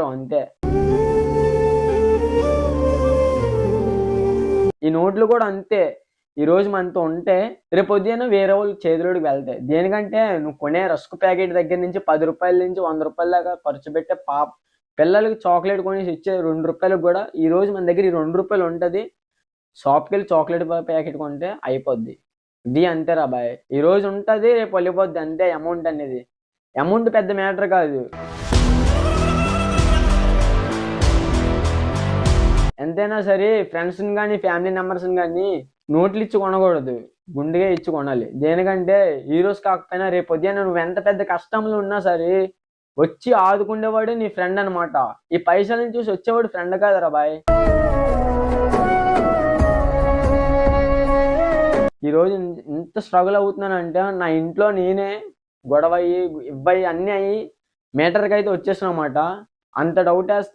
అంతే. ఈ నోట్లు కూడా అంతే. ఈరోజు మనతో ఉంటే రేపు పొద్దున వేరే వాళ్ళు చేతిలోకి వెళ్తాయి. దేనికంటే నువ్వు కొనే రస్క్ ప్యాకెట్ దగ్గర నుంచి రూ. 10 నుంచి రూ. 100 దాకా ఖర్చు పెట్టే పిల్లలకి చాక్లెట్ కొనేసి ఇచ్చే రూ. 2 కూడా ఈరోజు మన దగ్గర ఈ రూ. 2 ఉంటుంది. షాప్కి వెళ్ళి చాక్లెట్ ప్యాకెట్ కొంటే అయిపోద్ది. ఇది అంతేరా బాయ్. ఈరోజు ఉంటుంది, రేపు వెళ్ళిపోద్ది అంతే. అమౌంట్ అనేది అమౌంట్ పెద్ద మ్యాటర్ కాదు. ఎంతైనా సరే ఫ్రెండ్స్ని కానీ ఫ్యామిలీ మెంబర్స్ని కానీ నోట్లు ఇచ్చి కొనకూడదు, గుండెగా ఇచ్చి కొనాలి. దేనికంటే ఈరోజు కాకపోయినా రేపు పొద్దున నువ్వు ఎంత పెద్ద కష్టంలో ఉన్నా సరే వచ్చి ఆదుకునేవాడు నీ ఫ్రెండ్ అనమాట. ఈ పైసలను చూసి వచ్చేవాడు ఫ్రెండ్ కాదురా బాయ్. ఈరోజు ఇంత స్ట్రగుల్ అవుతున్నానంటే నా ఇంట్లో నేనే గొడవ అయ్యి ఇవ్వయి అన్నీ అయ్యి మీటర్కి అయితే వచ్చేసిన అనమాట. అంత డౌట్ వేస్తే